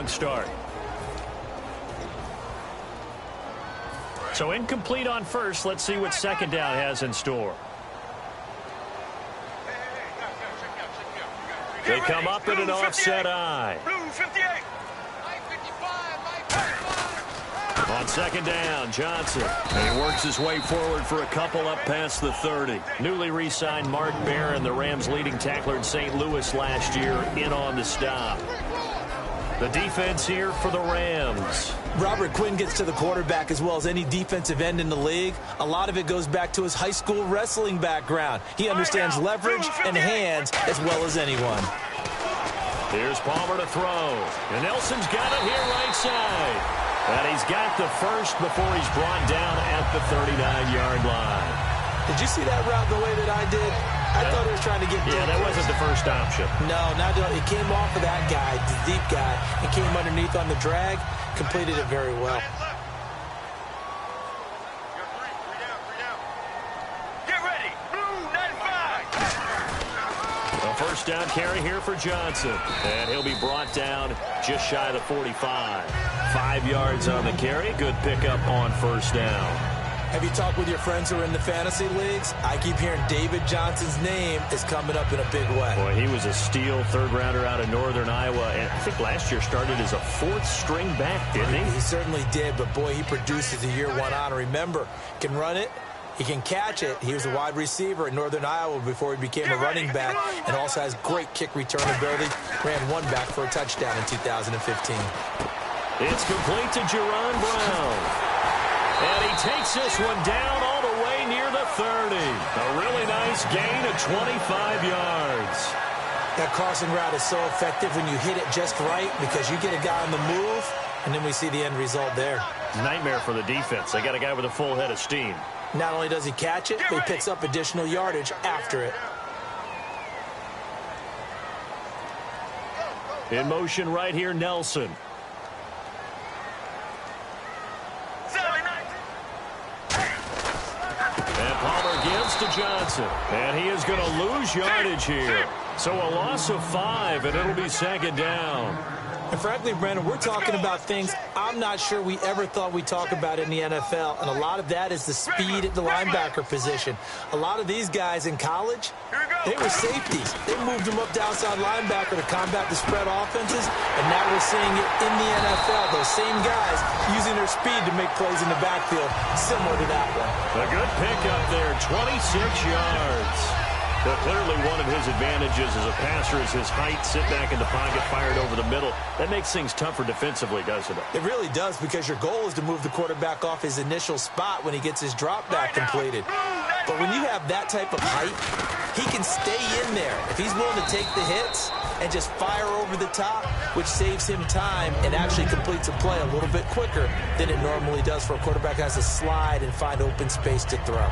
strong start. So incomplete on first. Let's see what second down has in store. They come up in an offset eye. On second down, Johnson. And he works his way forward for a couple up past the 30. Newly re-signed Mark Barron, the Rams' leading tackler in St. Louis last year, in on the stop. The defense here for the Rams. Robert Quinn gets to the quarterback as well as any defensive end in the league. A lot of it goes back to his high school wrestling background. He understands leverage and hands as well as anyone. Here's Palmer to throw. And Nelson's got it here right side. And he's got the first before he's brought down at the 39-yard line. Did you see that route the way that I did? I thought he was trying to get deep. Yeah, that wasn't the first option. No, it came off of that guy, the deep guy, and came underneath on the drag. Completed it very well. Get ready. Blue 95. A first down carry here for Johnson. And he'll be brought down just shy of the 45. 5 yards on the carry. Good pickup on first down. Have you talked with your friends who are in the fantasy leagues? I keep hearing David Johnson's name is coming up in a big way. Boy, he was a steal third-rounder out of Northern Iowa. And I think last year started as a fourth-string back, didn't he? He certainly did, but boy, he produced as the year went on. Remember, he can run it. He can catch it. He was a wide receiver in Northern Iowa before he became a running back, and also has great kick return ability. Ran one back for a touchdown in 2015. It's complete to Jerron Brown. And he takes this one down all the way near the 30. A really nice gain of 25 yards. That crossing route is so effective when you hit it just right because you get a guy on the move, and then we see the end result there. Nightmare for the defense. They got a guy with a full head of steam. Not only does he catch it, but he picks up additional yardage after it. In motion right here, Nelson. And Palmer gives to Johnson. And he is going to lose yardage here. So a loss of 5, and it'll be second down. And frankly, Brandon, we're talking about things I'm not sure we ever thought we'd talk about in the NFL. And a lot of that is the speed at the linebacker position. A lot of these guys in college, they were safeties. They moved them up to outside linebacker to combat the spread offenses. And now we're seeing it in the NFL. Those same guys using their speed to make plays in the backfield, similar to that one. A good pickup there, 26 yards. But clearly one of his advantages as a passer is his height. Sit back in the pocket, fired over the middle. That makes things tougher defensively, doesn't it? It really does, because your goal is to move the quarterback off his initial spot when he gets his drop back completed. But when you have that type of height, he can stay in there if he's willing to take the hits and just fire over the top, which saves him time and actually completes a play a little bit quicker than it normally does for a quarterback who has to slide and find open space to throw.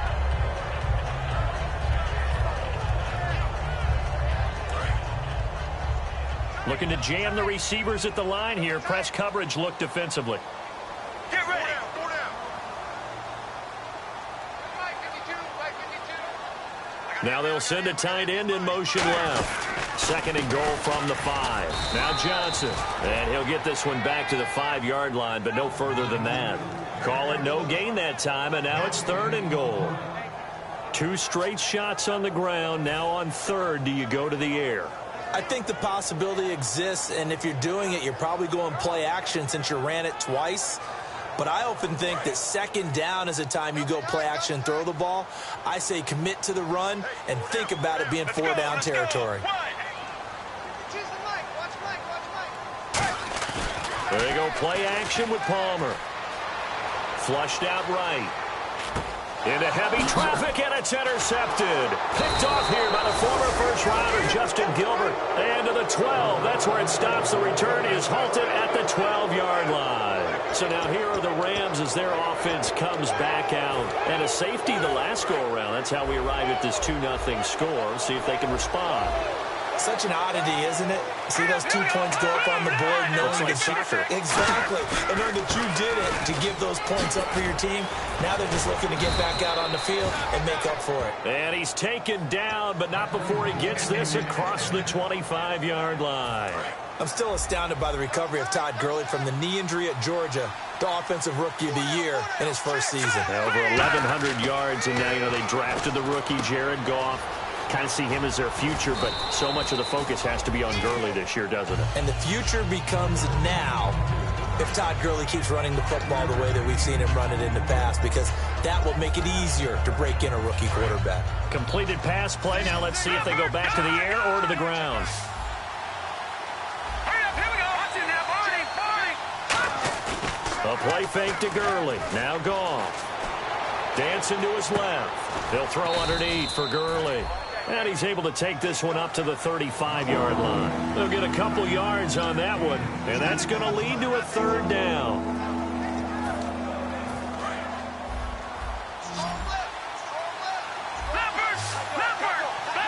Looking to jam the receivers at the line here. Press coverage look defensively. Get ready. Now they'll send a tight end in motion left. Second and goal from the 5. Now Johnson. And he'll get this one back to the 5-yard line, but no further than that. Call it no gain that time, and now it's third and goal. 2 straight shots on the ground. Now on third, do you go to the air? I think the possibility exists, and if you're doing it, you're probably going play action since you ran it twice. But I often think that second down is a time you go play action and throw the ball. I say commit to the run and think about it being 4-down territory. There you go, play action with Palmer. Flushed out right. Into heavy traffic, and it's intercepted. Picked off here by the former first-rounder, Justin Gilbert. And to the 12. That's where it stops. The return is halted at the 12-yard line. So now here are the Rams as their offense comes back out. And a safety the last go-around. That's how we arrive at this 2-0 score. See if they can respond. Such an oddity, isn't it? See those 2 points go up on the board knowing like that soccer. Exactly. And knowing that you did it to give those points up for your team. Now they're just looking to get back out on the field and make up for it. And he's taken down, but not before he gets this across the 25-yard line. I'm still astounded by the recovery of Todd Gurley from the knee injury at Georgia, the offensive rookie of the year in his first season. Over 1,100 yards, and now, they drafted the rookie Jared Goff. Kind of see him as their future, but so much of the focus has to be on Gurley this year, doesn't it? And the future becomes now if Todd Gurley keeps running the football the way that we've seen him run it in the past, because that will make it easier to break in a rookie quarterback. Completed pass play. Now let's see if they go back to the air or to the ground. A play fake to Gurley. Now Goff. Dancing to his left. He'll throw underneath for Gurley. And he's able to take this one up to the 35-yard line. They'll get a couple yards on that one, and that's going to lead to a third down.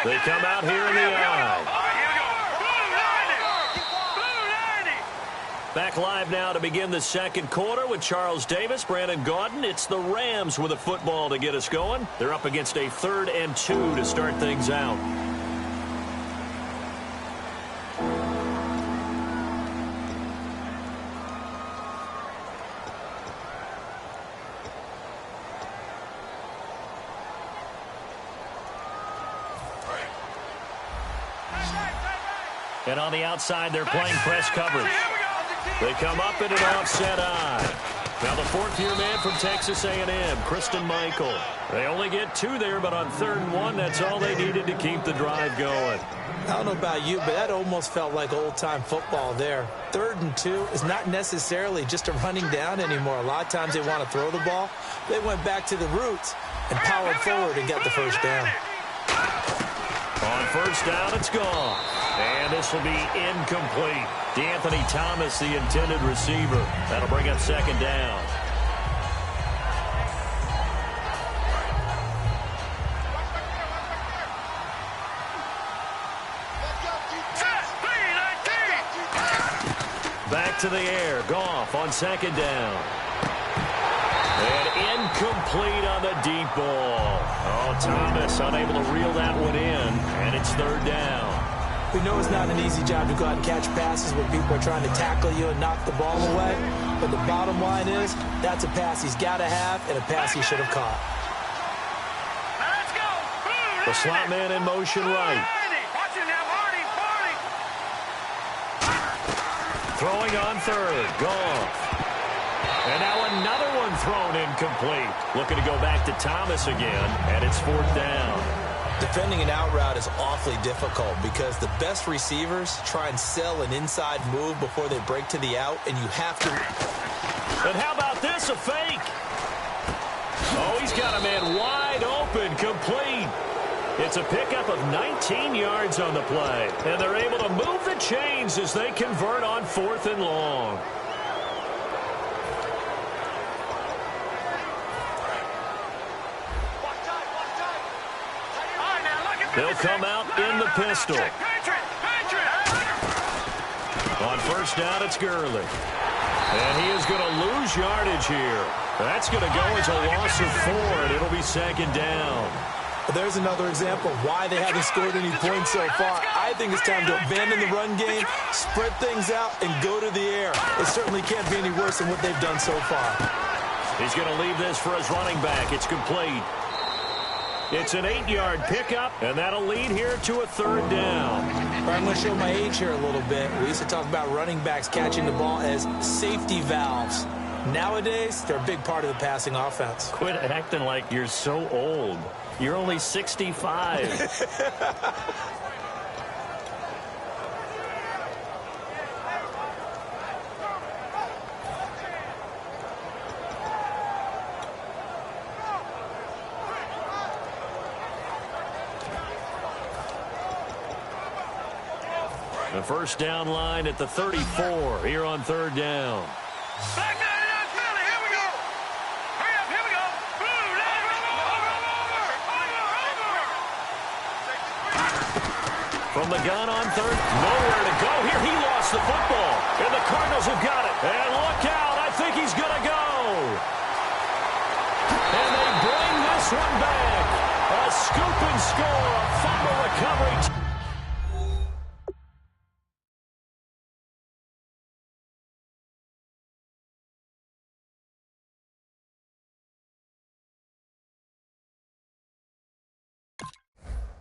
They come out here in the eye. Back live now to begin the second quarter with Charles Davis, Brandon Gaudin. It's the Rams with a football to get us going. They're up against a 3rd and 2 to start things out. And on the outside, they're playing press coverage. They come up in an offset eye. Now the 4th-year man from Texas A&M, Christian Michael. They only get 2 there, but on 3rd and 1, that's all they needed to keep the drive going. I don't know about you, but that almost felt like old-time football there. 3rd and 2 is not necessarily just a running down anymore. A lot of times they want to throw the ball. They went back to the roots and powered forward and got the first down. On 1st down, it's gone. And this will be incomplete. D'Anthony Thomas, the intended receiver. That'll bring up 2nd down. Back to the air. Goff on 2nd down. And incomplete on the deep ball. Oh, Thomas unable to reel that one in. And it's 3rd down. We know it's not an easy job to go out and catch passes when people are trying to tackle you and knock the ball away. But the bottom line is, that's a pass he's got to have and a pass he should have caught. The slot man in motion right. Throwing on 3rd. Goff. And now another one thrown incomplete. Looking to go back to Thomas again, and it's 4th down. Defending an out route is awfully difficult because the best receivers try and sell an inside move before they break to the out, and you have to. And how about this, a fake? Oh, he's got a man wide open, complete. It's a pickup of 19 yards on the play, and they're able to move the chains as they convert on 4th and long. They'll come out in the pistol. On 1st down, it's Gurley. And he is going to lose yardage here. That's going to go as a loss of 4, and it'll be 2nd down. There's another example of why they haven't scored any points so far. I think it's time to abandon the run game, spread things out, and go to the air. It certainly can't be any worse than what they've done so far. He's going to leave this for his running back. It's complete. It's an 8-yard pickup, and that'll lead here to a 3rd down. I'm going to show my age here a little bit. We used to talk about running backs catching the ball as safety valves. Nowadays, they're a big part of the passing offense. Quit acting like you're so old. You're only 65. The 1st down line at the 34 here on 3rd down. Back there, Philly, here we go. Hurry up, here we go. Blue, over. From the gun on third, nowhere to go. Here he lost the football, and the Cardinals have got it. And look out, I think he's going to go. And they bring this one back. A scoop and score, a fumble recovery.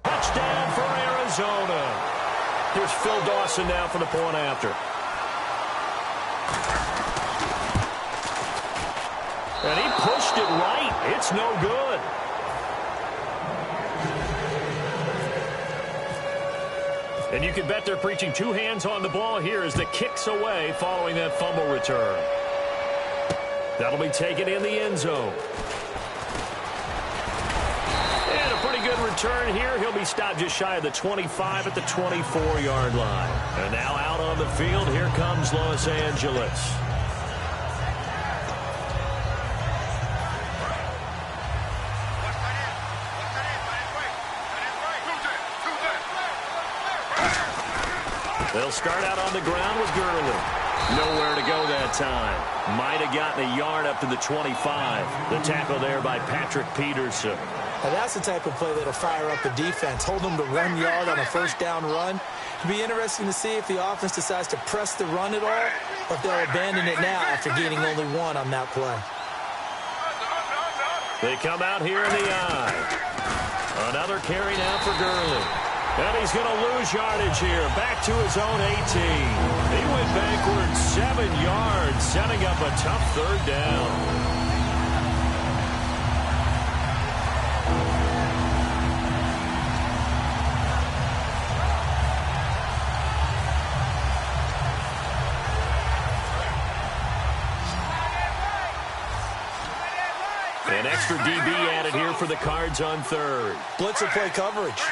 Touchdown for Arizona. Here's Phil Dawson now for the point after. And he pushed it right. It's no good. And you can bet they're preaching two hands on the ball here as the kick's away following that fumble return. That'll be taken in the end zone. And a pretty good return here. He'll be stopped just shy of the 25 at the 24-yard line. And now out on the field, here comes Los Angeles. They'll start out on the ground with Gurley. Nowhere to go that time. Might have gotten a yard up to the 25. The tackle there by Patrick Peterson. Now that's the type of play that'll fire up a defense. Hold them to 1 yard on a first down run. It'll be interesting to see if the offense decides to press the run at all, or if they'll abandon it now after gaining only one on that play. They come out here in the eye. Another carry now for Gurley. And he's going to lose yardage here. Back to his own 18. He went backwards 7 yards, setting up a tough third down. An extra DB added here for the Cards on third. Blitzer play coverage.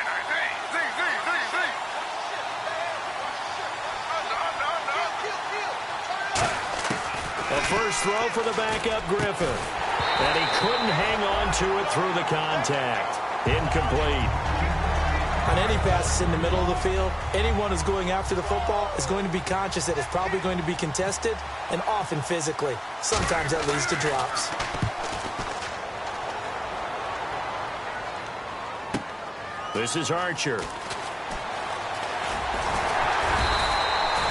A first throw for the backup Griffin. And he couldn't hang on to it through the contact. Incomplete. On any passes in the middle of the field, anyone who's going after the football is going to be conscious that it's probably going to be contested, and often physically. Sometimes that leads to drops. This is Archer.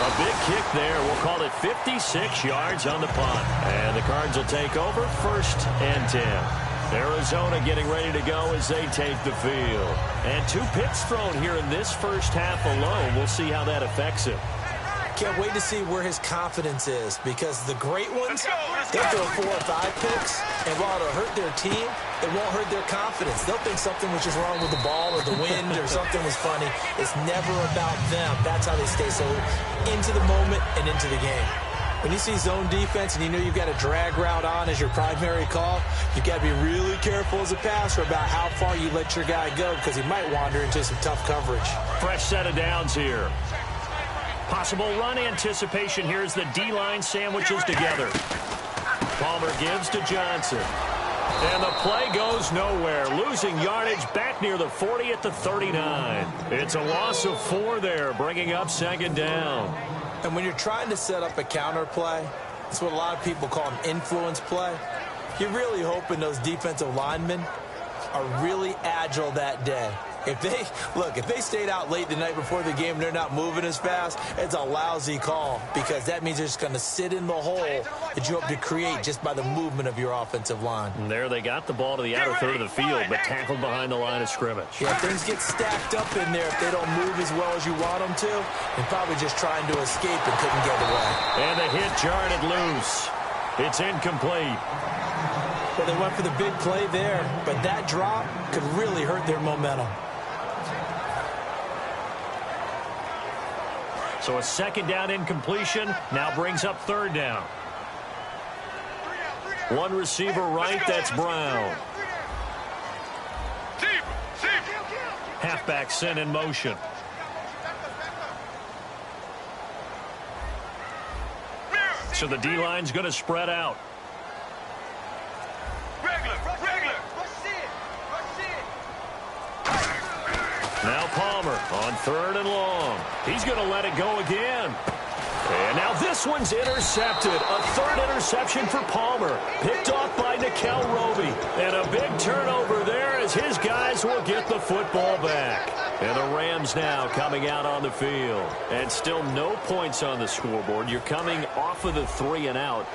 A big kick there. We'll call it 56 yards on the punt. And the Cards will take over 1st and 10. Arizona getting ready to go as they take the field. And 2 picks thrown here in this first half alone. We'll see how that affects him. Can't wait to see where his confidence is, because the great ones, they'll throw 4 or 5 picks, and while it'll hurt their team, it won't hurt their confidence. They'll think something was just wrong with the ball or the wind or something was funny. It's never about them. That's how they stay so into the moment and into the game. When you see zone defense and you know you've got a drag route on as your primary call, you've got to be really careful as a passer about how far you let your guy go, because he might wander into some tough coverage. Fresh set of downs here. Possible run anticipation here as the D-line sandwiches together. Palmer gives to Johnson. And the play goes nowhere. Losing yardage back near the 40 at the 39. It's a loss of 4 there, bringing up 2nd down. And when you're trying to set up a counter play, it's what a lot of people call an influence play. You're really hoping those defensive linemen are really agile that day. If they stayed out late the night before the game and they're not moving as fast, it's a lousy call, because that means they're just going to sit in the hole that you hope to create just by the movement of your offensive line. And there they got the ball to the outer third of the field, but tackled behind the line of scrimmage. Yeah, things get stacked up in there if they don't move as well as you want them to, and probably just trying to escape and couldn't get away. And the hit jarred it loose. It's incomplete. Well, they went for the big play there, but that drop could really hurt their momentum. So a 2nd down incompletion now brings up 3rd down. 1 receiver right, that's Brown. Halfback sent in motion. So the D-line's going to spread out. Now Palmer on 3rd and long. He's going to let it go again. And now this one's intercepted. A 3rd interception for Palmer. Picked off by Nickel Roby. And a big turnover there as his guys will get the football back. And the Rams now coming out on the field. And still no points on the scoreboard. You're coming off of the 3 and out.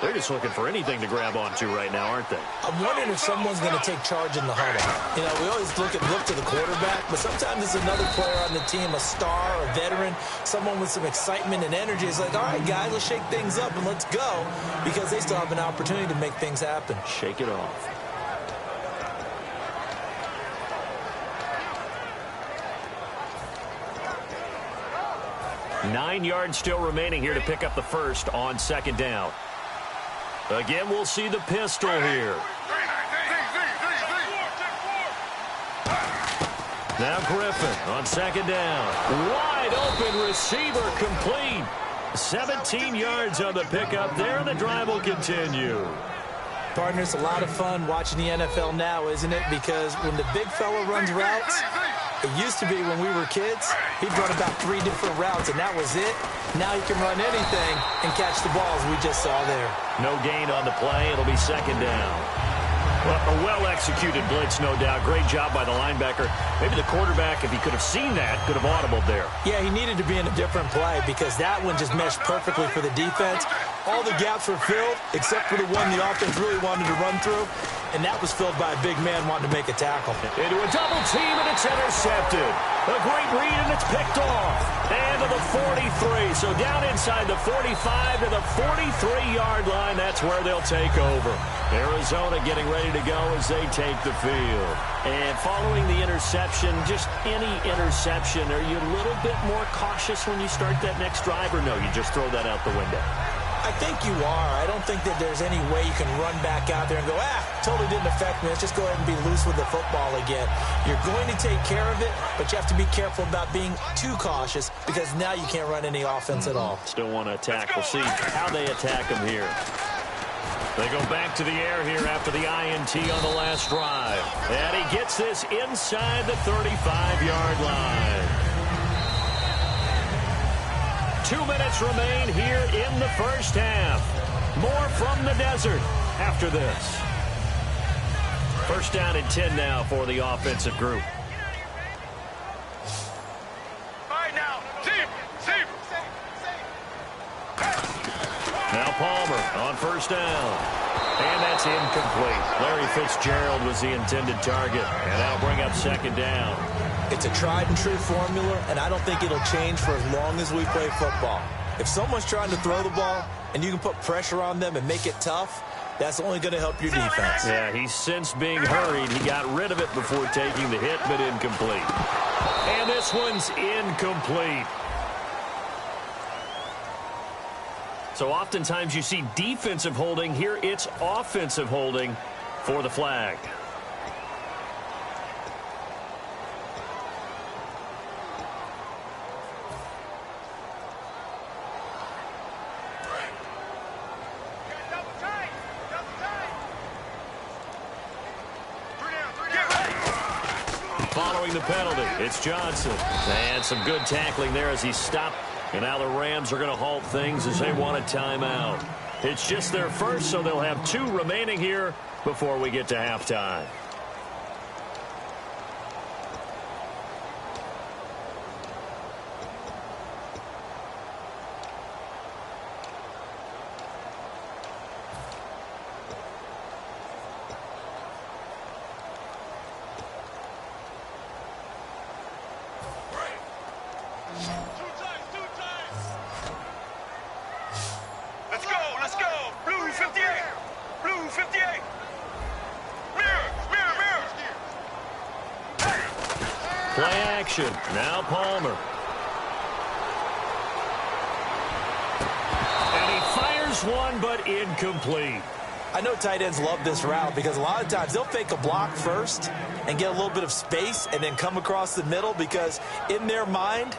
They're just looking for anything to grab onto right now, aren't they? I'm wondering if someone's going to take charge in the huddle. You know, we always look to the quarterback, but sometimes it's another player on the team, a star, a veteran, someone with some excitement and energy. It's like, all right, guys, let's shake things up and let's go, because they still have an opportunity to make things happen. Shake it off. Nine yards still remaining here to pick up the first on 2nd down. Again, we'll see the pistol here. Now Griffin on 2nd down. Wide open receiver complete. 17 yards on the pickup there, and the drive will continue. Partner, it's a lot of fun watching the NFL now, isn't it? Because when the big fella runs routes, it used to be when we were kids, he'd run about 3 different routes, and that was it. Now he can run anything and catch the balls we just saw there. No gain on the play. It'll be 2nd down. Well, a well-executed blitz, no doubt. Great job by the linebacker. Maybe the quarterback, if he could have seen that, could have audibled there. Yeah, he needed to be in a different play because that one just meshed perfectly for the defense. All the gaps were filled except for the one the offense really wanted to run through, and that was filled by a big man wanting to make a tackle. Into a double team, and it's intercepted. A great read, and it's picked off. And to the 43. So down inside the 45 to the 43-yard line. That's where they'll take over. Arizona getting ready to go as they take the field. And following the interception, just any interception, are you a little bit more cautious when you start that next drive, or no, you just throw that out the window? I think you are. I don't think that there's any way you can run back out there and go, totally didn't affect me. Let's just go ahead and be loose with the football again. You're going to take care of it, but you have to be careful about being too cautious because now you can't run any offense at all. Still want to attack. We'll see how they attack them here. They go back to the air here after the INT on the last drive. And he gets this inside the 35-yard line. 2 minutes remain here in the first half. More from the desert after this. 1st down and 10 now for the offensive group. All right, now, team. Now Palmer on 1st down. And that's incomplete. Larry Fitzgerald was the intended target. And that'll bring up 2nd down. It's a tried-and-true formula, and I don't think it'll change for as long as we play football. If someone's trying to throw the ball and you can put pressure on them and make it tough, that's only going to help your defense. Yeah, he's since being hurried. He got rid of it before taking the hit, but incomplete. And this one's incomplete. So oftentimes you see defensive holding. Here it's offensive holding for the flag. Following the penalty, it's Johnson. And some good tackling there as he stopped. And now the Rams are going to halt things as they want a timeout. It's just their first, so they'll have 2 remaining here before we get to halftime. Let's go. Blue 58. Blue 58. Mirror. Play action. Now Palmer. And he fires one, but incomplete. I know tight ends love this route because a lot of times they'll fake a block first and get a little bit of space and then come across the middle because in their mind,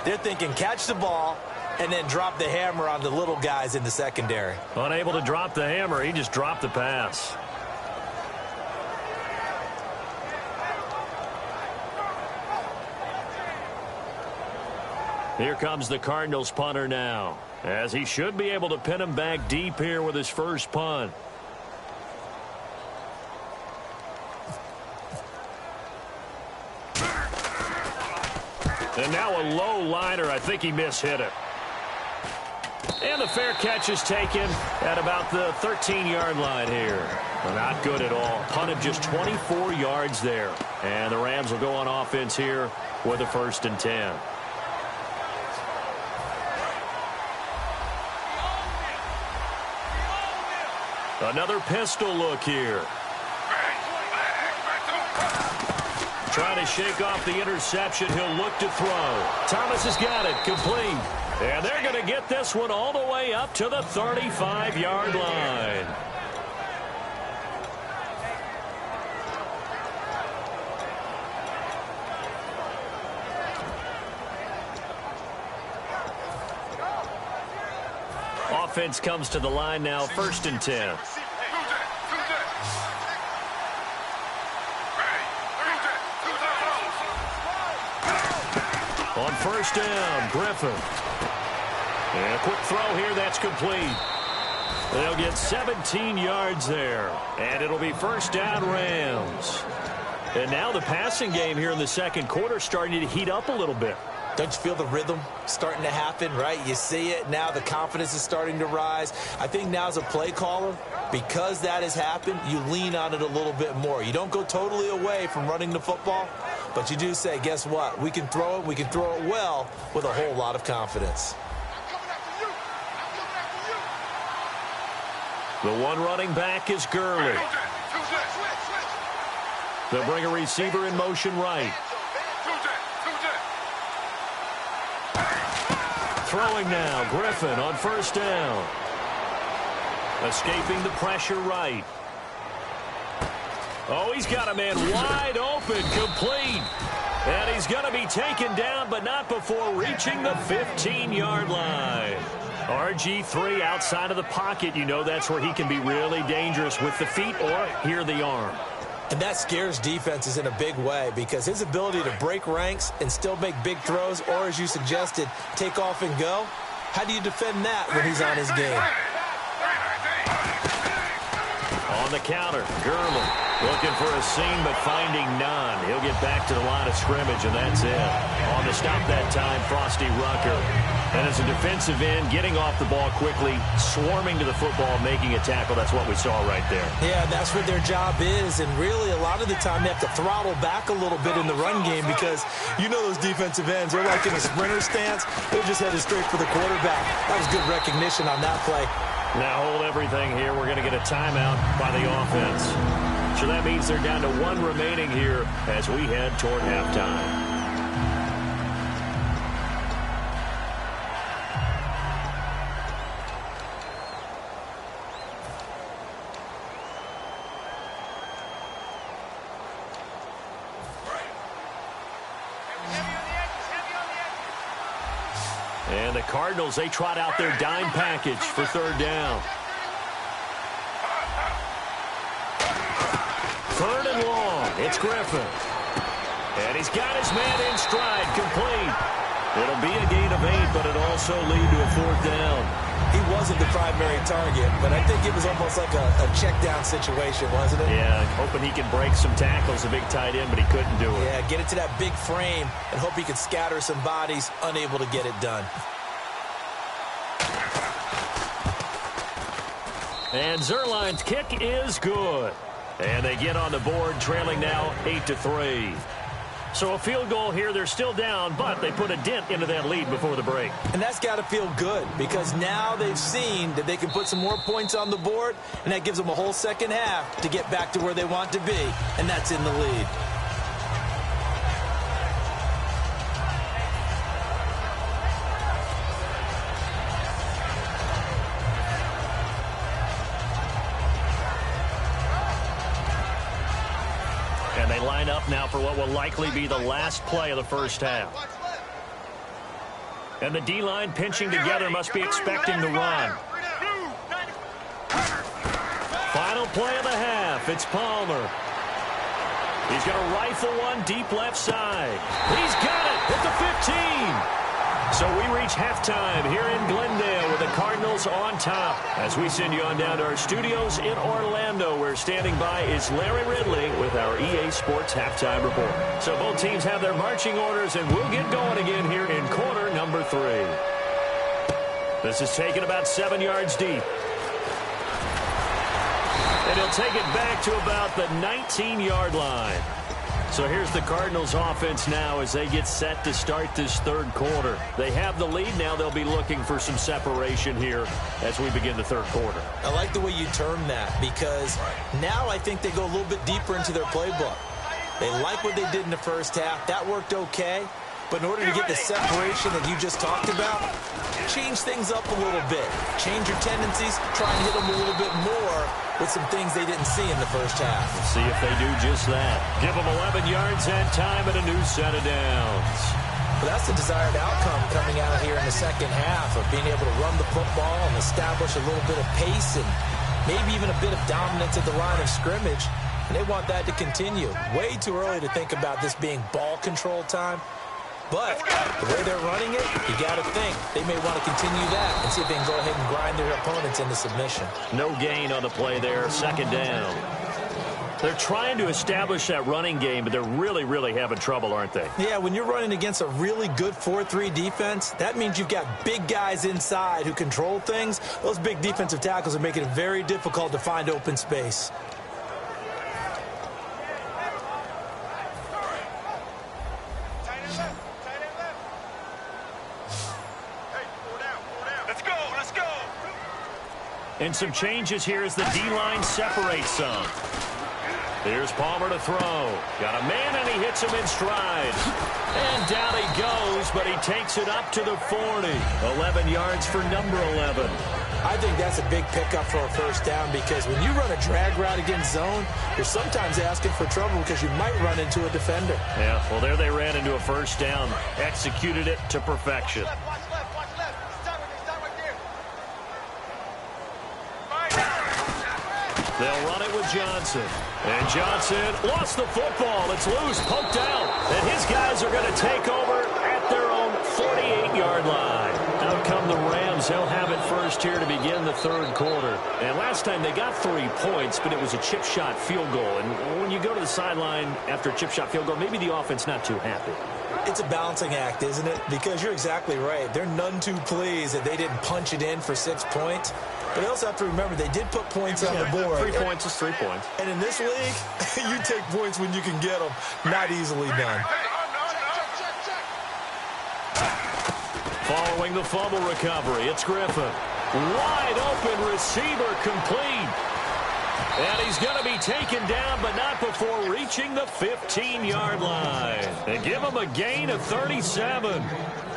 they're thinking catch the ball and then drop the hammer on the little guys in the secondary. Unable to drop the hammer, he just dropped the pass. Here comes the Cardinals punter now, as he should be able to pin him back deep here with his first punt. And now a low liner. I think he mishit it. And the fair catch is taken at about the 13-yard line here. Not good at all. Punted just 24 yards there. And the Rams will go on offense here with a 1st and 10. Another pistol look here. Trying to shake off the interception. He'll look to throw. Thomas has got it. Complete. And they're going to get this one all the way up to the 35-yard line. Offense comes to the line now, 1st and 10. On 1st down, Griffin. And a quick throw here, that's complete. They'll get 17 yards there. And it'll be 1st down, Rams. And now the passing game here in the 2nd quarter starting to heat up a little bit. Don't you feel the rhythm starting to happen, right? You see it. Now the confidence is starting to rise. I think now as a play caller, because that has happened, you lean on it a little bit more. You don't go totally away from running the football, but you do say, guess what? We can throw it. We can throw it well with a whole lot of confidence. The one running back is Gurley. They'll bring a receiver in motion right. Throwing now, Griffin on 1st down. Escaping the pressure right. Oh, he's got a man wide open, complete. And he's going to be taken down, but not before reaching the 15-yard line. RG3 outside of the pocket. You know that's where he can be really dangerous with the feet or here the arm. And that scares defenses in a big way because his ability to break ranks and still make big throws or, as you suggested, take off and go, how do you defend that when he's on his game? On the counter, Gurley looking for a seam but finding none. He'll get back to the line of scrimmage, and that's it. On the stop that time, Frosty Rucker. And as a defensive end, getting off the ball quickly, swarming to the football, making a tackle. That's what we saw right there. Yeah, that's what their job is. And really, a lot of the time, they have to throttle back a little bit in the run game because you know those defensive ends, they're like in a sprinter stance. They're just headed straight for the quarterback. That was good recognition on that play. Now hold everything here. We're going to get a timeout by the offense. So that means they're down to 1 remaining here as we head toward halftime. And the Cardinals, they trot out their dime package for 3rd down. 3rd and long. It's Griffin. And he's got his man in stride, complete. It'll be a gain of 8, but it'll also lead to a 4th down. He wasn't the primary target, but I think it was almost like a check down situation, wasn't it? Yeah, hoping he could break some tackles, a big tight end, but he couldn't do it. Yeah, get it to that big frame and hope he could scatter some bodies, unable to get it done. And Zerline's kick is good. And they get on the board, trailing now 8-3. So a field goal here, they're still down, but they put a dent into that lead before the break. And that's got to feel good because now they've seen that they can put some more points on the board, and that gives them a whole second half to get back to where they want to be, and that's in the lead. And they line up now for what will likely be the last play of the first half. And the D-line pinching together must be expecting the run. Final play of the half. It's Palmer. He's going to rifle one deep left side. He's got it at the 15. So we reach halftime here in Glendale with the Cardinals on top. As we send you on down to our studios in Orlando, where standing by is Larry Ridley with our EA Sports Halftime Report. So both teams have their marching orders, and we'll get going again here in quarter number 3. This is taken about 7 yards deep. And he'll take it back to about the 19-yard line. So here's the Cardinals offense now as they get set to start this third quarter. They have the lead. Now they'll be looking for some separation here as we begin the third quarter. I like the way you term that, because now I think they go a little bit deeper into their playbook. They like what they did in the first half. That worked okay. But in order to get the separation that you just talked about, change things up a little bit. Change your tendencies. Try and hit them a little bit more with some things they didn't see in the first half. Let's see if they do just that. Give them 11 yards and time and a new set of downs. But that's the desired outcome coming out here in the second half, of being able to run the football and establish a little bit of pace and maybe even a bit of dominance at the line of scrimmage. And they want that to continue. Way too early to think about this being ball control time. But the way they're running it, you got to think they may want to continue that and see if they can go ahead and grind their opponents into submission. No gain on the play there, second down. They're trying to establish that running game, but they're really having trouble, aren't they? Yeah, when you're running against a really good 4-3 defense, that means you've got big guys inside who control things. Those big defensive tackles are making it very difficult to find open space. And some changes here as the D-line separates some. Here's Palmer to throw. Got a man, and he hits him in stride. And down he goes, but he takes it up to the 40. 11 yards for number 11. I think that's a big pickup for a first down, because when you run a drag route against zone, you're sometimes asking for trouble because you might run into a defender. Yeah, well, there they ran into a first down. Executed it to perfection. They'll run it with Johnson. And Johnson lost the football. It's loose, poked out. And his guys are going to take over at their own 48-yard line. Out come the Rams. They'll have it first here to begin the third quarter. And last time they got 3 points, but it was a chip shot field goal. And when you go to the sideline after a chip shot field goal, maybe the offense not too happy. It's a balancing act, isn't it? Because you're exactly right. They're none too pleased that they didn't punch it in for 6 points. But you also have to remember they did put points on the board. 3 points is 3 points. And in this league, you take points when you can get them. Not easily done. Following the fumble recovery, it's Griffin. Wide open receiver, complete. And he's going to be taken down, but not before reaching the 15-yard line. They give him a gain of 37.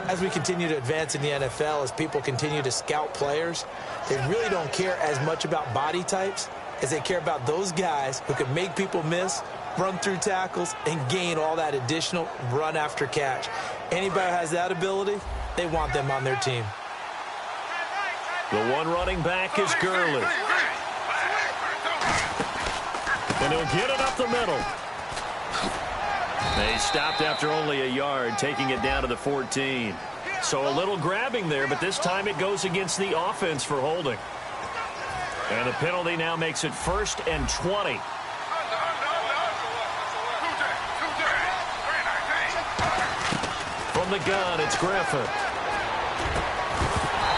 As we continue to advance in the NFL, as people continue to scout players, they really don't care as much about body types as they care about those guys who can make people miss, run through tackles, and gain all that additional run after catch. Anybody who has that ability, they want them on their team. The one running back is Gurley. And he'll get it up the middle. They stopped after only a yard, taking it down to the 14. So a little grabbing there, but this time it goes against the offense for holding. And the penalty now makes it 1st and 20. From the gun, it's Griffin.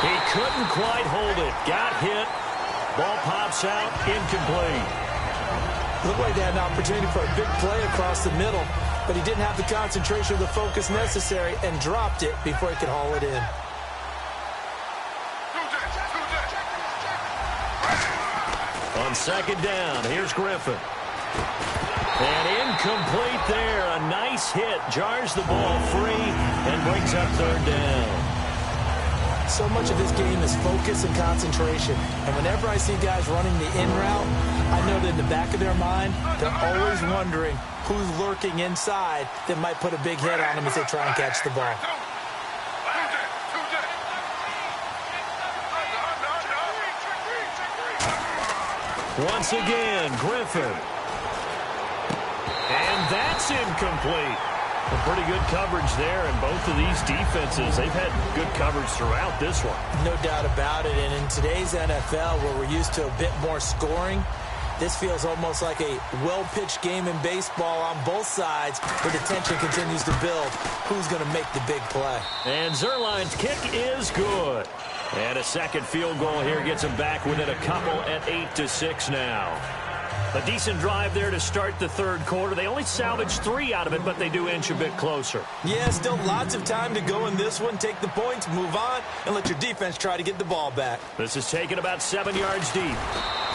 He couldn't quite hold it. Got hit. Ball pops out, incomplete. Looked like they had an opportunity for a big play across the middle, but he didn't have the concentration or the focus necessary and dropped it before he could haul it in. On second down, here's Griffin. And incomplete there. A nice hit. Jars the ball free and brings up third down. So much of this game is focus and concentration. And whenever I see guys running the in route, I know that in the back of their mind, they're always wondering who's lurking inside that might put a big hit on them as they try and catch the ball. Once again, Griffin. And that's incomplete. Well, pretty good coverage there, and both of these defenses, they've had good coverage throughout this one. No doubt about it, and in today's NFL, where we're used to a bit more scoring, this feels almost like a well-pitched game in baseball on both sides, where the tension continues to build. Who's going to make the big play? And Zerline's kick is good. And a second field goal here gets him back within a couple at 8-6 now. A decent drive there to start the third quarter. They only salvaged 3 out of it, but they do inch a bit closer. Yeah, still lots of time to go in this one. Take the points, move on, and let your defense try to get the ball back. This is taken about 7 yards deep.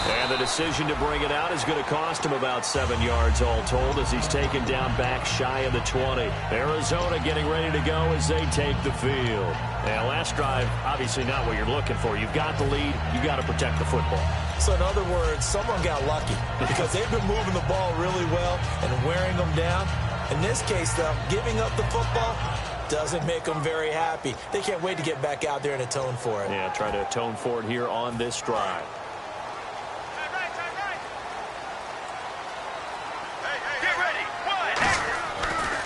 And the decision to bring it out is going to cost him about 7 yards all told as he's taken down back shy of the 20. Arizona getting ready to go as they take the field. Now, last drive, obviously not what you're looking for. You've got the lead. You've got to protect the football. So, in other words, someone got lucky because they've been moving the ball really well and wearing them down. In this case, though, giving up the football doesn't make them very happy. They can't wait to get back out there and atone for it. Yeah, try to atone for it here on this drive.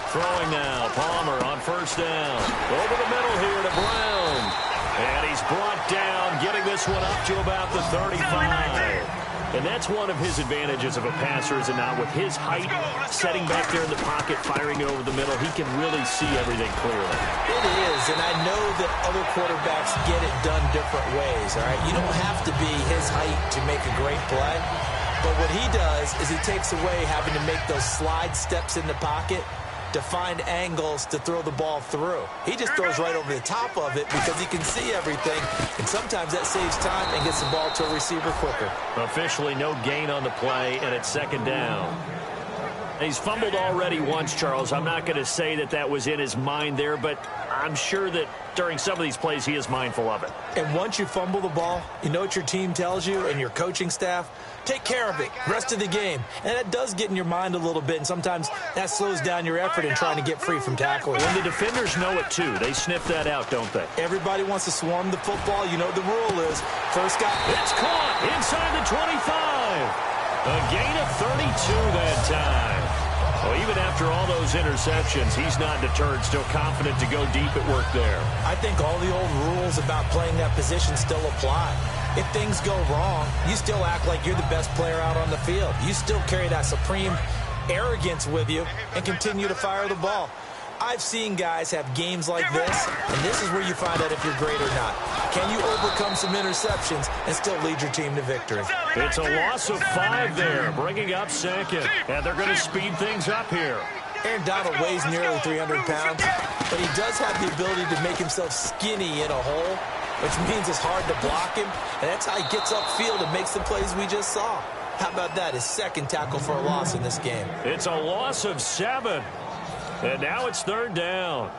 Throwing now, Palmer on first down. Over the middle here to Brown. And he's brought down, getting this one up to about the 35. And that's one of his advantages of a passer, is it not? With his height, setting back there in the pocket, firing it over the middle, he can really see everything clearly. It is, and I know that other quarterbacks get it done different ways, all right? You don't have to be his height to make a great play. But what he does is he takes away having to make those slide steps in the pocket to find angles to throw the ball through. He just throws right over the top of it because he can see everything, and sometimes that saves time and gets the ball to a receiver quicker. Officially no gain on the play, and it's second down. He's fumbled already once, Charles. I'm not going to say that that was in his mind there, but I'm sure that during some of these plays he is mindful of it. And once you fumble the ball, you know what your team tells you and your coaching staff? Take care of it, rest of the game. And that does get in your mind a little bit, and sometimes that slows down your effort in trying to get free from tackling. And the defenders know it too. They sniff that out, don't they? Everybody wants to swarm the football. You know what the rule is. First guy. It's caught inside the 25. A gain of 32 that time. Well, even after all those interceptions, he's not deterred, still confident to go deep at work there. I think all the old rules about playing that position still apply. If things go wrong, you still act like you're the best player out on the field. You still carry that supreme arrogance with you and continue to fire the ball. I've seen guys have games like this, and this is where you find out if you're great or not. Can you overcome some interceptions and still lead your team to victory? It's a loss of 5 there, bringing up second. And they're going to speed things up here. Aaron Donald weighs nearly 300 pounds, but he does have the ability to make himself skinny in a hole, which means it's hard to block him, and that's how he gets upfield and makes the plays we just saw. How about that? His second tackle for a loss in this game. It's a loss of 7. And now it's third down.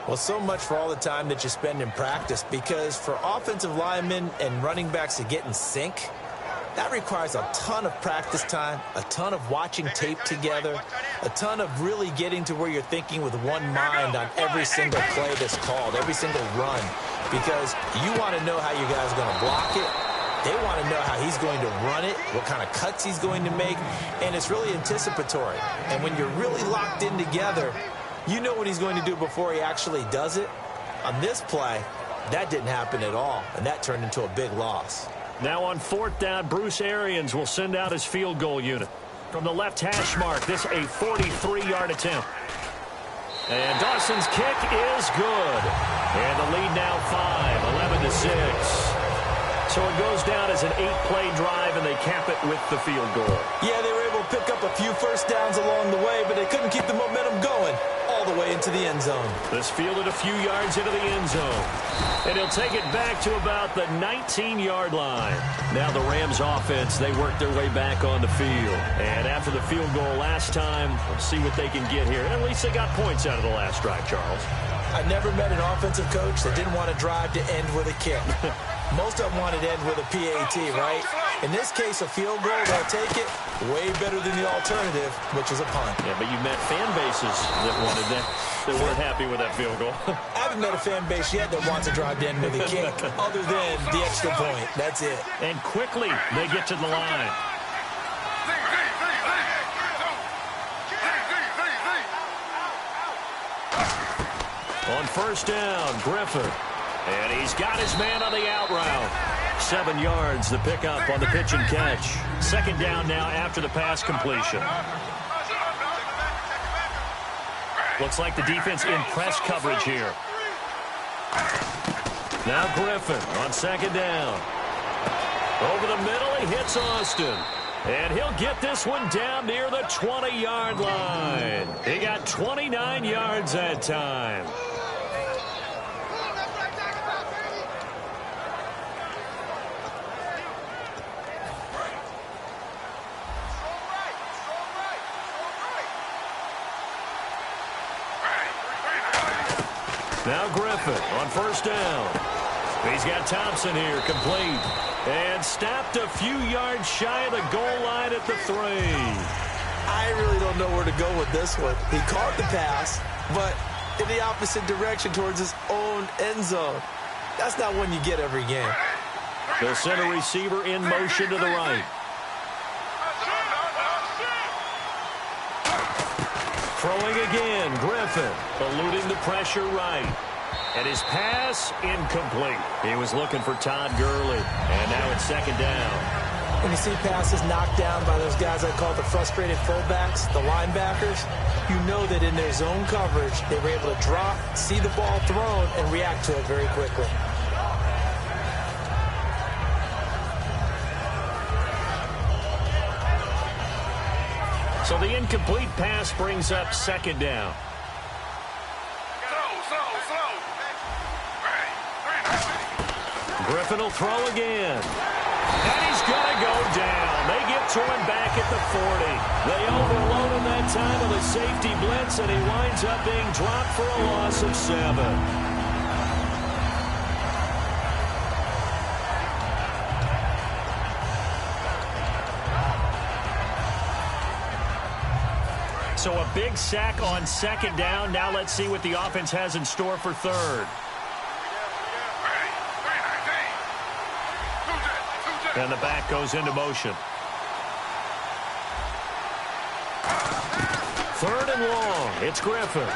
Well, so much for all the time that you spend in practice, because for offensive linemen and running backs to get in sync, that requires a ton of practice time, a ton of watching tape together, a ton of really getting to where you're thinking with one mind on every single play that's called, every single run, because you want to know how your guy's going to block it. They want to know how he's going to run it, what kind of cuts he's going to make, and it's really anticipatory. And when you're really locked in together, you know what he's going to do before he actually does it. On this play, that didn't happen at all, and that turned into a big loss. Now on fourth down, Bruce Arians will send out his field goal unit. From the left hash mark, this a 43-yard attempt. And Dawson's kick is good. And the lead now 5, 11-6. So it goes down as an 8-play drive, and they cap it with the field goal. Yeah, they were able to pick up a few first downs along the way, but they couldn't keep the momentum going all the way into the end zone. This fielded a few yards into the end zone. And he'll take it back to about the 19-yard line. Now the Rams offense, they work their way back on the field. And after the field goal last time, we'll see what they can get here. And at least they got points out of the last drive, Charles. I never met an offensive coach that didn't want to drive to end with a kick. Most of them wanted to end with a PAT, right? In this case, a field goal, they'll take it way better than the alternative, which is a punt. Yeah, but you met fan bases that wanted that, that weren't happy with that field goal. I haven't met a fan base yet that wants to drive to end with a kick, other than the extra point. That's it. And quickly, they get to the line. On first down, Griffin. And he's got his man on the out route. 7 yards, the pickup on the pitch and catch. Second down now after the pass completion. Looks like the defense in press coverage here. Now Griffin on second down. Over the middle, he hits Austin. And he'll get this one down near the 20-yard line. He got 29 yards that time. Now Griffin on first down. He's got Thompson here, complete. And stopped a few yards shy of the goal line at the 3. I really don't know where to go with this one. He caught the pass, but in the opposite direction towards his own end zone. That's not one you get every game. They'll send a receiver in motion to the right. Throwing again, Griffin, eluding the pressure right. And his pass incomplete. He was looking for Todd Gurley, and now it's second down. When you see passes knocked down by those guys I call the frustrated fullbacks, the linebackers, you know that in their zone coverage, they were able to drop, see the ball thrown, and react to it very quickly. So the incomplete pass brings up second down. Griffin will throw again. And he's going to go down. They get to him back at the 40. They overload him that time with a safety blitz, and he winds up being dropped for a loss of 7. So a big sack on second down. Now let's see what the offense has in store for third. And the back goes into motion. Third and long. It's Griffin.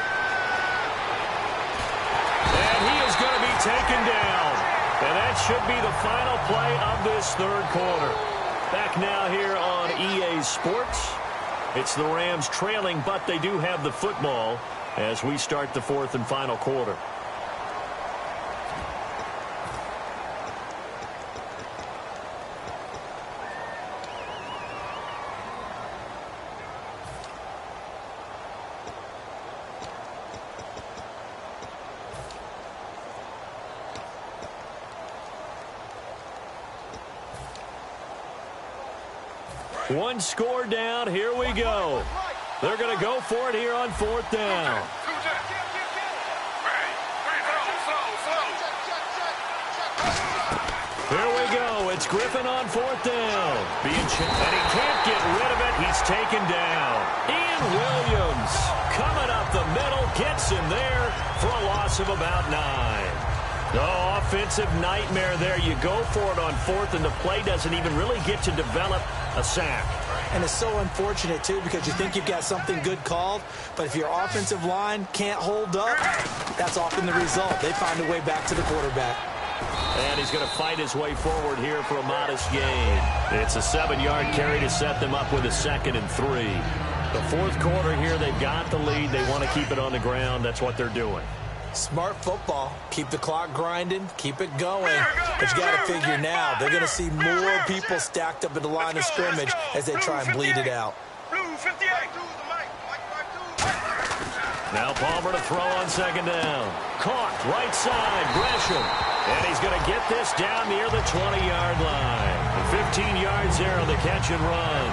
And he is going to be taken down. And that should be the final play of this third quarter. Back now here on EA Sports. It's the Rams trailing, but they do have the football as we start the fourth and final quarter. One score down. Here we go. They're going to go for it here on fourth down. Here we go. It's Griffin on fourth down. And he can't get rid of it. He's taken down. Ian Williams coming up the middle. Gets him there for a loss of about 9. Oh, offensive nightmare there. You go for it on fourth, and the play doesn't even really get to develop a sack. And it's so unfortunate, too, because you think you've got something good called, but if your offensive line can't hold up, that's often the result. They find a way back to the quarterback. And he's going to fight his way forward here for a modest gain. It's a 7-yard carry to set them up with a 2nd and 3. The fourth quarter here, they've got the lead. They want to keep it on the ground. That's what they're doing. Smart football. Keep the clock grinding. Keep it going. But you got to figure now, they're going to see more people stacked up at the line of scrimmage as they try and bleed it out. Now Palmer to throw on second down. Caught right side, Gresham. And he's going to get this down near the 20-yard line. 15 yards there on the catch and run.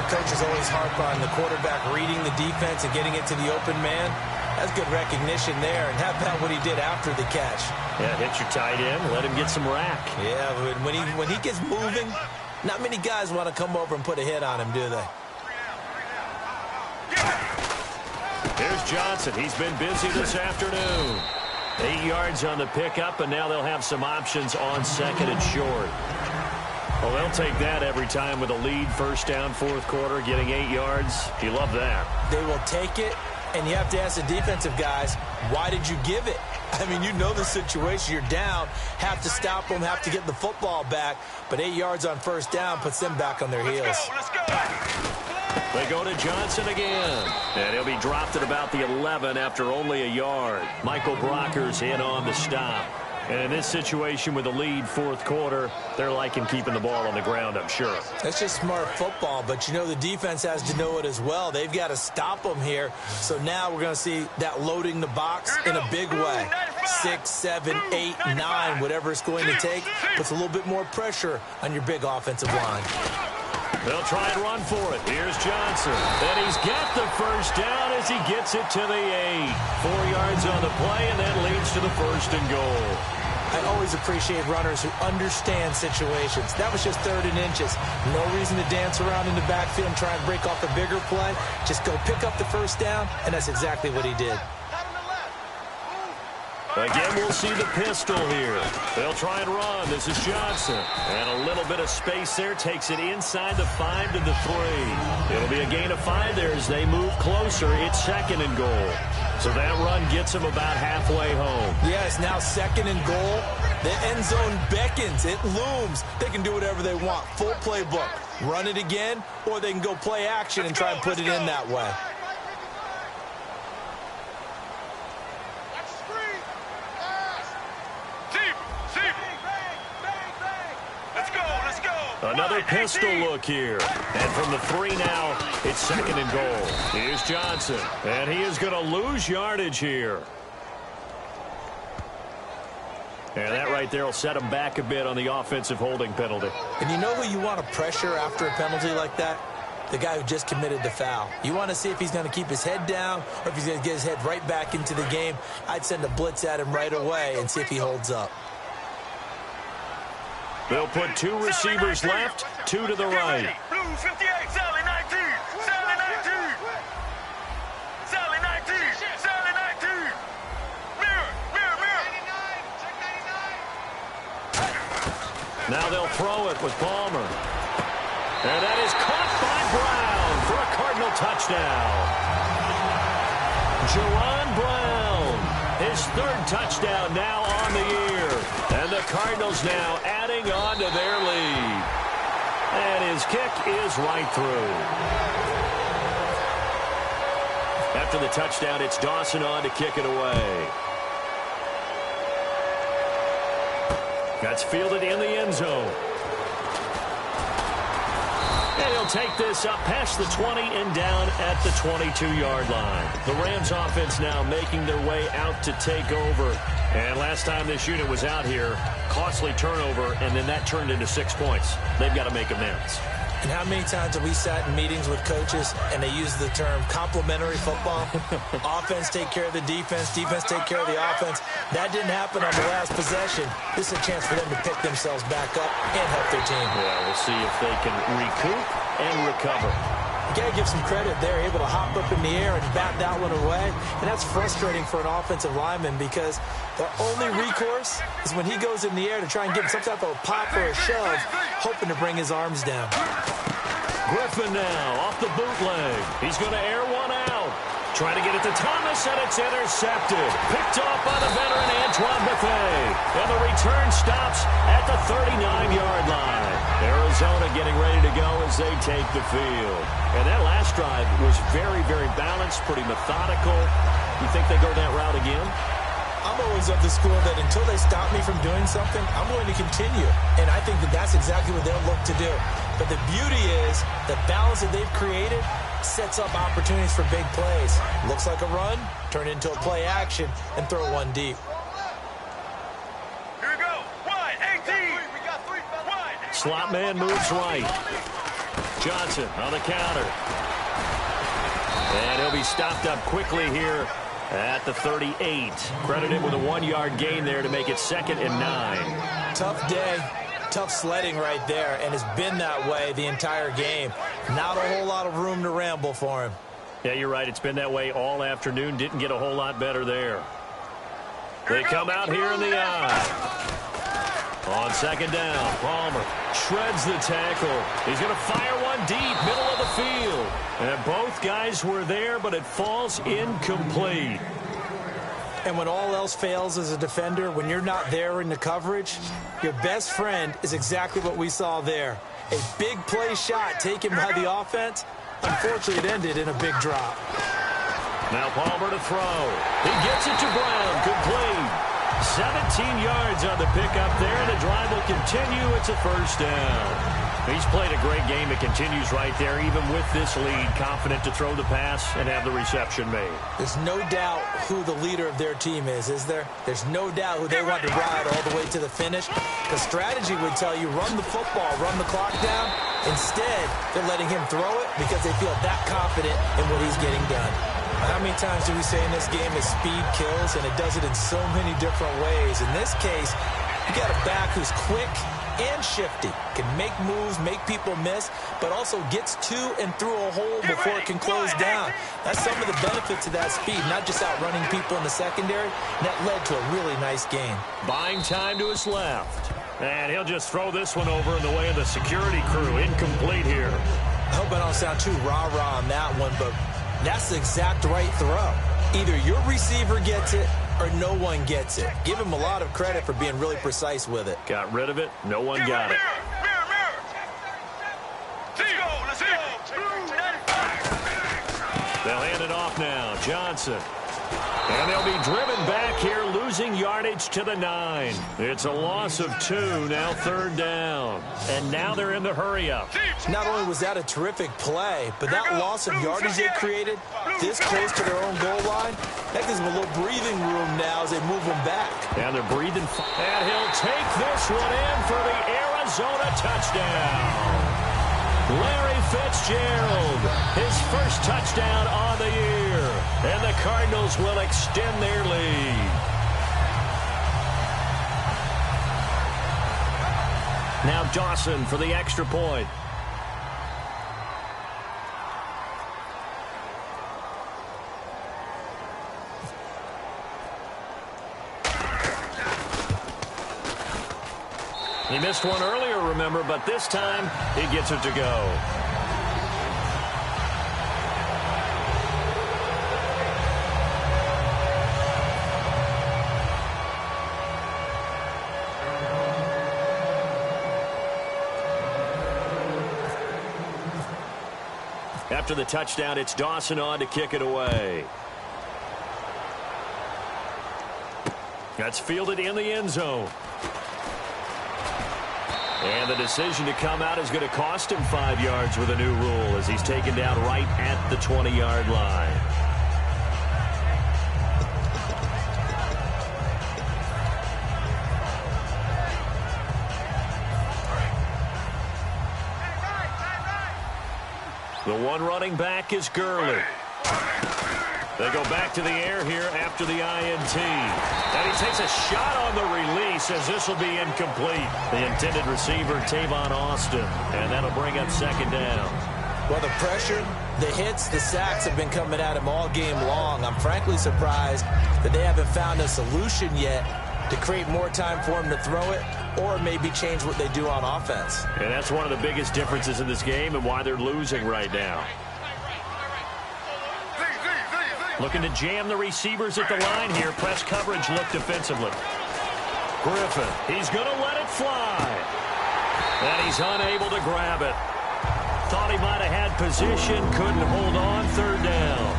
Coaches always harp on the quarterback reading the defense and getting it to the open man. That's good recognition there. And how about what he did after the catch? Yeah, hit your tight end. Let him get some rack. Yeah, but when he gets moving, not many guys want to come over and put a hit on him, do they? Here's Johnson. He's been busy this afternoon. 8 yards on the pickup, and now they'll have some options on second and short. Well, they'll take that every time with a lead, first down, fourth quarter, getting 8 yards. You love that. They will take it, And you have to ask the defensive guys, why did you give it? I mean, you know the situation. You're down, have to stop them, have to get the football back. But 8 yards on first down puts them back on their heels. Let's go. They go to Johnson again. And he'll be dropped at about the 11 after only a yard. Michael Brocker's in on the stop. And in this situation with the lead fourth quarter, they're liking keeping the ball on the ground, I'm sure. That's just smart football, but you know the defense has to know it as well. They've got to stop them here. So now we're going to see that loading the box in a big way. 6, 7, 8, 9, whatever it's going to take, puts a little bit more pressure on your big offensive line. They'll try and run for it. Here's Johnson. And he's got the first down as he gets it to the 8. 4 yards on the play, and that leads to the first and goal. I always appreciate runners who understand situations. That was just 3rd and inches. No reason to dance around in the backfield and try and break off a bigger play. Just go pick up the first down, and that's exactly what he did. Again, we'll see the pistol here. They'll try and run. This is Johnson. And a little bit of space there. Takes it inside the 5 to the 3. It'll be a gain of 5 there as they move closer. It's 2nd and goal. So that run gets them about halfway home. Yes, now 2nd and goal. The end zone beckons. It looms. They can do whatever they want. Full playbook. Run it again, or they can go play action and try and put it in that way. Another pistol look here. And from the 3 now, it's 2nd and goal. Here's Johnson. And he is going to lose yardage here. And that right there will set him back a bit on the offensive holding penalty. And you know who you want to pressure after a penalty like that? The guy who just committed the foul. You want to see if he's going to keep his head down or if he's going to get his head right back into the game. I'd send a blitz at him right away and see if he holds up. They'll put 2 receivers left, 2 to the right. Blue 58, Sally 19. Sally 19. Sally 19. Sally 19. Mirror, mirror, mirror. Check 99. Now they'll throw it with Palmer. And that is caught by Brown for a Cardinal touchdown. Jaron Brown, his 3rd touchdown now on the year. And the Cardinals now adding on to their lead. And his kick is right through. After the touchdown, it's Dawson on to kick it away. That's fielded in the end zone. And he'll take this up past the 20 and down at the 22-yard line. The Rams offense now making their way out to take over. And last time this unit was out here, costly turnover, and then that turned into 6 points. They've got to make amends. And how many times have we sat in meetings with coaches and they use the term complementary football? Offense take care of the defense, defense take care of the offense. That didn't happen on the last possession. This is a chance for them to pick themselves back up and help their team. Yeah, we'll see if they can recoup and recover. You got to give some credit. They're able to hop up in the air and bat that one away. And that's frustrating for an offensive lineman because their only recourse is when he goes in the air to try and get some type of a pop or a shove, hoping to bring his arms down. Griffin now off the bootleg. He's going to air one out. Trying to get it to Thomas, and it's intercepted. Picked off by the veteran Antoine Bethea. And the return stops at the 39-yard line. Arizona getting ready to go as they take the field. And that last drive was very, very balanced, pretty methodical. You think they go that route again? I'm always of the school that until they stop me from doing something, I'm going to continue. And I think that that's exactly what they'll look to do. But the beauty is the balance that they've created sets up opportunities for big plays. Looks like a run, turn it into a play action, and throw one deep. Here we go. Wide, 18. We got 3. Wide. Slot man moves right. Johnson on the counter. And he'll be stopped up quickly here at the 38. Credited with a 1-yard gain there to make it 2nd and 9. Tough day. Tough sledding right there, and it's been that way the entire game. Not a whole lot of room to ramble for him. Yeah, you're right. It's been that way all afternoon. Didn't get a whole lot better there. They come out here in the eye. On second down, Palmer shreds the tackle. He's going to fire one deep, middle of the field. And both guys were there, but it falls incomplete. And when all else fails as a defender, when you're not there in the coverage, your best friend is exactly what we saw there. A big play shot taken by the offense. Unfortunately, it ended in a big drop. Now Palmer to throw. He gets it to Brown. Complete. 17 yards on the pickup there, and the drive will continue. It's a first down. He's played a great game. It continues right there, even with this lead. Confident to throw the pass and have the reception made. There's no doubt who the leader of their team is there? There's no doubt who they want to ride all the way to the finish. The strategy would tell you, run the football, run the clock down. Instead, they're letting him throw it because they feel that confident in what he's getting done. How many times do we say in this game that speed kills, and it does it in so many different ways? In this case, you got a back who's quick and shifty, can make moves, make people miss, but also gets to and through a hole before it can close down. That's some of the benefits of that speed, not just outrunning people in the secondary. And that led to a really nice game. Buying time to his left. And he'll just throw this one over in the way of the security crew. Incomplete here. I hope I don't sound too rah-rah on that one, but that's the exact right throw. Either your receiver gets it or no one gets it. Give him a lot of credit for being really precise with it. Got rid of it. No one got it. They'll hand it off now. Johnson. And they'll be driven back here, losing yardage to the 9. It's a loss of 2, now third down. And now they're in the hurry-up. Not only was that a terrific play, but that loss of yardage they created this close to their own goal line, that gives them a little breathing room now as they move them back. And they're breathing. And he'll take this one in for the Arizona touchdown. Larry Fitzgerald, his first touchdown on the year. And the Cardinals will extend their lead. Now Dawson for the extra point. He missed one earlier, remember, but this time he gets it to go. After the touchdown, it's Dawson on to kick it away. That's fielded in the end zone. And the decision to come out is going to cost him 5 yards with a new rule as he's taken down right at the 20-yard line. The one running back is Gurley. They go back to the air here after the INT. And he takes a shot on the release as this will be incomplete. The intended receiver, Tavon Austin. And that'll bring up second down. Well, the pressure, the hits, the sacks have been coming at him all game long. I'm frankly surprised that they haven't found a solution yet to create more time for him to throw it or maybe change what they do on offense. And that's one of the biggest differences in this game and why they're losing right now. Looking to jam the receivers at the line here. Press coverage look defensively. Griffin, he's going to let it fly. And he's unable to grab it. Thought he might have had position, couldn't hold on, third down.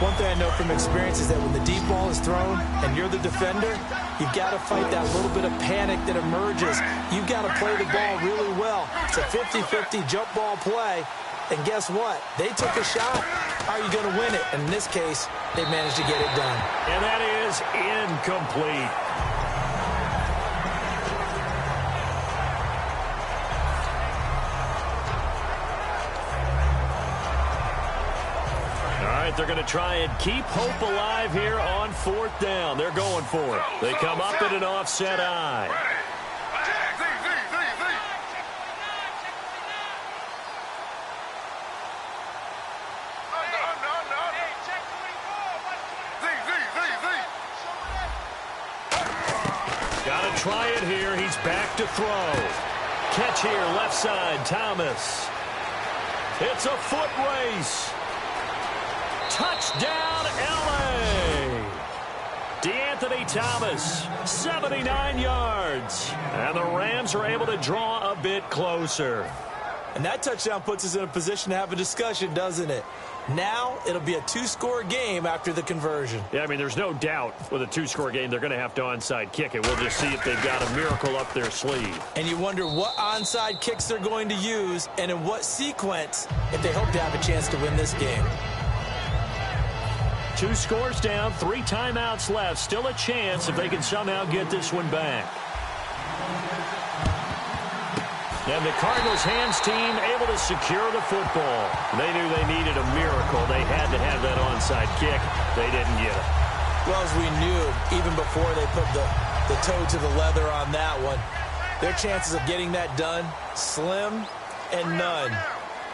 One thing I know from experience is that when the deep ball is thrown and you're the defender, you've got to fight that little bit of panic that emerges. You've got to play the ball really well. It's a 50-50 jump ball play. And guess what? They took a shot. Are you going to win it? And in this case, they managed to get it done. And that is incomplete. All right, they're going to try and keep hope alive here on fourth down. They're going for it. They come up at an offset eye. try it here. He's back to throw. Catch here, left side, Thomas. It's a foot race. Touchdown, L.A. DeAnthony Thomas, 79 yards. And the Rams are able to draw a bit closer. And that touchdown puts us in a position to have a discussion, doesn't it? Now it'll be a two-score game after the conversion. Yeah, I mean, there's no doubt with a two-score game they're going to have to onside kick it. We'll just see if they've got a miracle up their sleeve. And you wonder what onside kicks they're going to use and in what sequence if they hope to have a chance to win this game. 2 scores down, 3 timeouts left. Still a chance if they can somehow get this one back. And the Cardinals hands team able to secure the football. They knew they needed a miracle. They had to have that onside kick. They didn't get it. Well, as we knew, even before they put the toe to the leather on that one, their chances of getting that done, slim and none.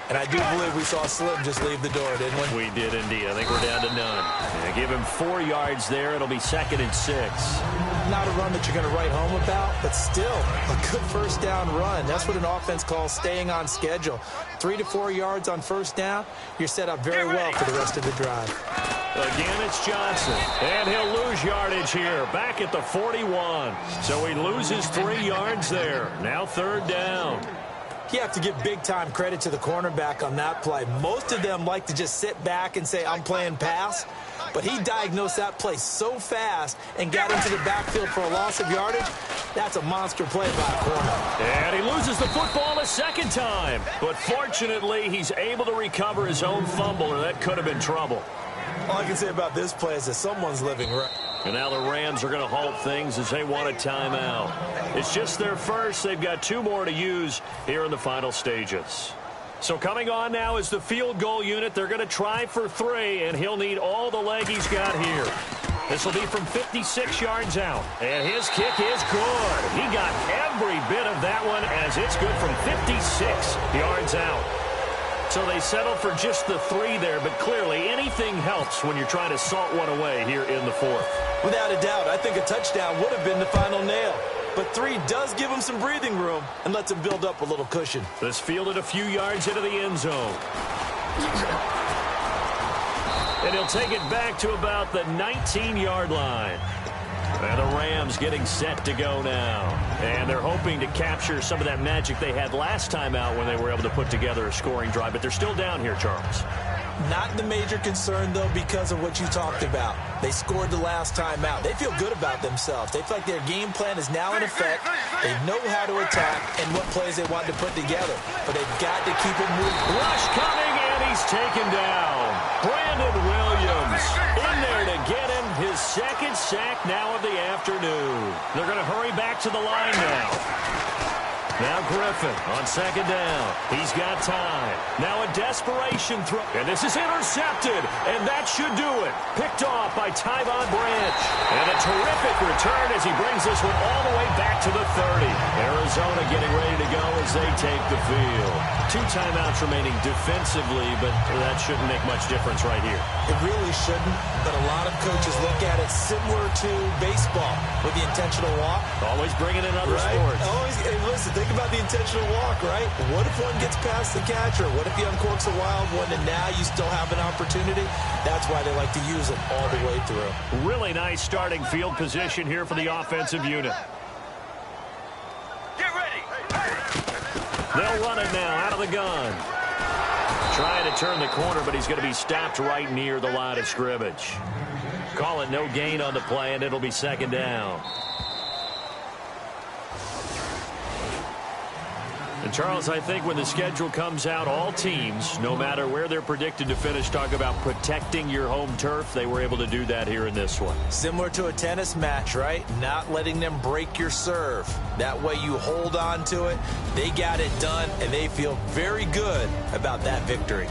And I do believe we saw Slim just leave the door, didn't we? We did indeed. I think we're down to none. Yeah, give him 4 yards there. It'll be 2nd and 6. Not a run that you're going to write home about, but still a good first down run. That's what an offense calls staying on schedule. 3 to 4 yards on first down, you're set up very well for the rest of the drive. Again, it's Johnson. And he'll lose yardage here. Back at the 41. So he loses 3 yards there. Now 3rd down. You have to give big-time credit to the cornerback on that play. Most of them like to just sit back and say, I'm playing pass. But he diagnosed that play so fast and got into the backfield for a loss of yardage. That's a monster play by a corner. And he loses the football a 2nd time. But fortunately, he's able to recover his own fumble, or that could have been trouble. All I can say about this play is that someone's living right. And now the Rams are going to halt things as they want a timeout. It's just their first. They've got 2 more to use here in the final stages. So coming on now is the field goal unit. They're going to try for 3, and he'll need all the leg he's got here. This will be from 56 yards out. And his kick is good. He got every bit of that one as it's good from 56 yards out. So they settled for just the 3 there, but clearly anything helps when you're trying to salt one away here in the 4th. Without a doubt, I think a touchdown would have been the final nail. But 3 does give him some breathing room and lets him build up a little cushion. This fielded a few yards into the end zone. And he'll take it back to about the 19-yard line. And the Rams getting set to go now. And they're hoping to capture some of that magic they had last time out when they were able to put together a scoring drive. But they're still down here, Charles. Not the major concern, though, because of what you talked about. They scored the last time out. They feel good about themselves. They feel like their game plan is now in effect. They know how to attack and what plays they want to put together. But they've got to keep it moving. Rush coming, and he's taken down. Brandon Williams in there to get him his 2nd sack now of the afternoon. They're going to hurry back to the line now. Now Griffin on 2nd down. He's got time. Now a desperation throw. And this is intercepted. And that should do it. Picked off by Tyvon Branch. And a terrific return as he brings this one all the way back to the 30. Arizona getting ready to go as they take the field. 2 timeouts remaining defensively, but that shouldn't make much difference right here. It really shouldn't, but a lot of coaches look at it similar to baseball with the intentional walk. Always bringing in other sports. Always, hey, listen, think about the intentional walk, right? What if one gets past the catcher? What if he uncorks a wild one and now you still have an opportunity? That's why they like to use it all the way through. Really nice starting field position here for the offensive unit. Get ready. They'll run it now out of the gun. Trying to turn the corner, but he's going to be stopped right near the line of scrimmage. Call it no gain on the play, and it'll be 2nd down. And Charles, I think when the schedule comes out, all teams, no matter where they're predicted to finish, talk about protecting your home turf. They were able to do that here in this one. Similar to a tennis match, right? Not letting them break your serve. That way you hold on to it. They got it done, and they feel very good about that victory.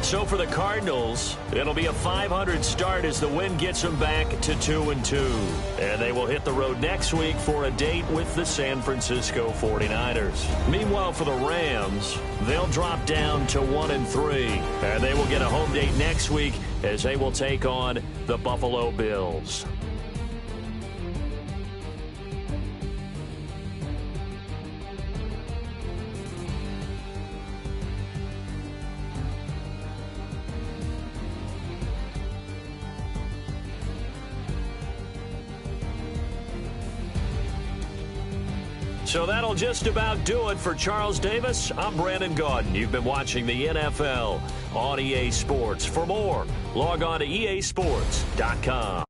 So for the Cardinals, it'll be a .500 start as the win gets them back to 2-2. And they will hit the road next week for a date with the San Francisco 49ers. Meanwhile, for the Rams, they'll drop down to 1-3. And they will get a home date next week as they will take on the Buffalo Bills. So that'll just about do it for Charles Davis. I'm Brandon Gaudin. You've been watching the NFL on EA Sports. For more, log on to easports.com.